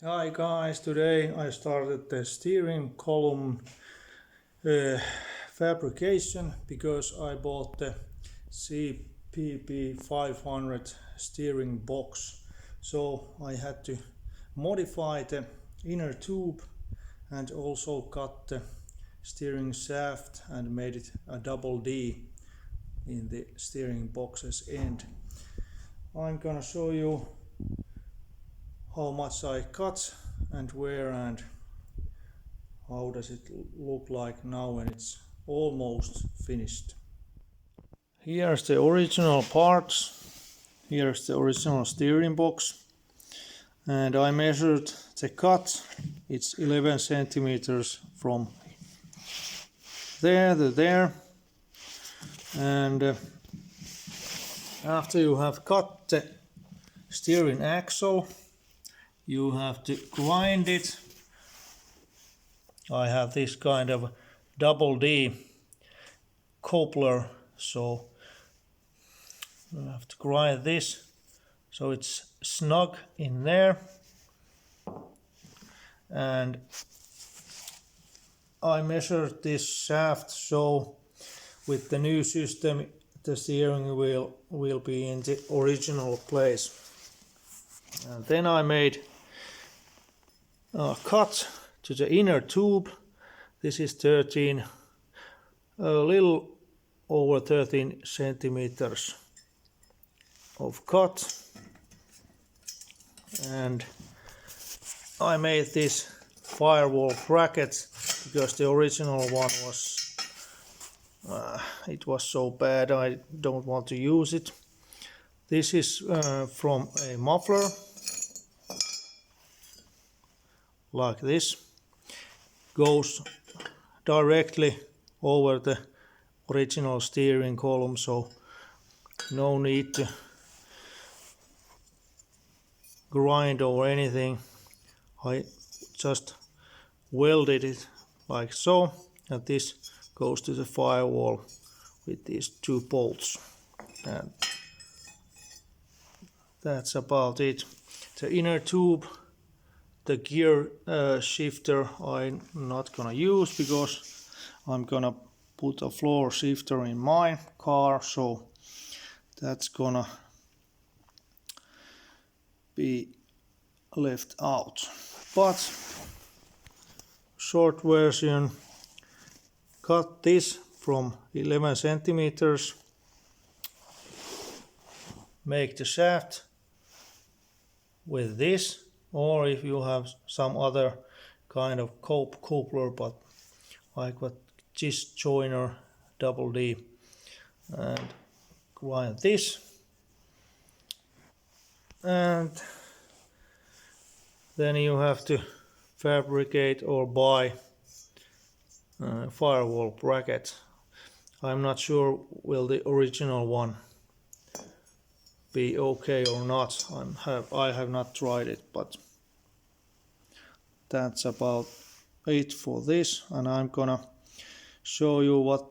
Hi guys, today I started the steering column uh, fabrication because I bought the CPP 500 steering box. So I had to modify the inner tube and also cut the steering shaft and made it a double D in the steering box's end. I'm gonna show you how much I cut and where and how does it look like now when it's almost finished. Here's the original parts. Here's the original steering box. And I measured the cut. It's 11 centimeters from there to there. And after you have cut the steering axle, you have to grind it. I have this kind of double D coupler, so I have to grind this so it's snug in there. And I measured this shaft, so with the new system the steering wheel will be in the original place. And then I made a cut to the inner tube. This is a little over 13 centimeters of cut, and I made this firewall bracket because the original one was it was so bad I don't want to use it. This is from a muffler like this, goes directly over the original steering column, so no need to grind or anything. I just welded it like so, and this goes to the firewall with these two bolts, and that's about it. The inner tube, the gear shifter, I'm not gonna use because I'm gonna put a floor shifter in my car, so that's gonna be left out. But short version, cut this from 11 centimeters, make the shaft with this, or if you have some other kind of coupler, but I got this joiner double D, and grind this, and then you have to fabricate or buy a firewall bracket. I'm not sure will the original one be okay or not. I have not tried it, but that's about it for this, and I'm gonna show you what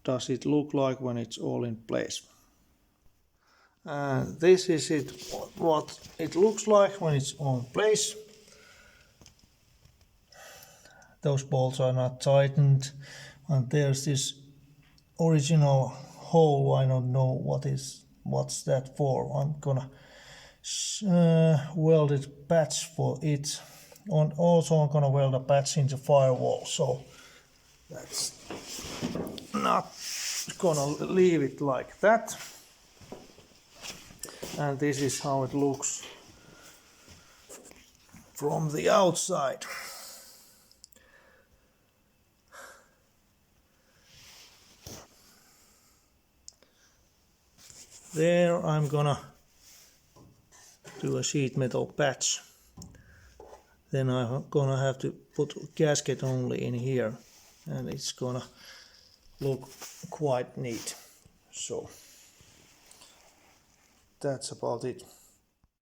does it look like when it's all in place. And this is it, what it looks like when it's on place. Those bolts are not tightened, and there's this original hole. I don't know what's that for. I'm gonna weld it patch for it, and also I'm gonna weld a patch in the firewall, so that's not gonna leave it like that. And this is how it looks from the outside. There I'm gonna do a sheet metal patch. Then I'm gonna have to put a gasket only in here, and it's gonna look quite neat. So that's about it.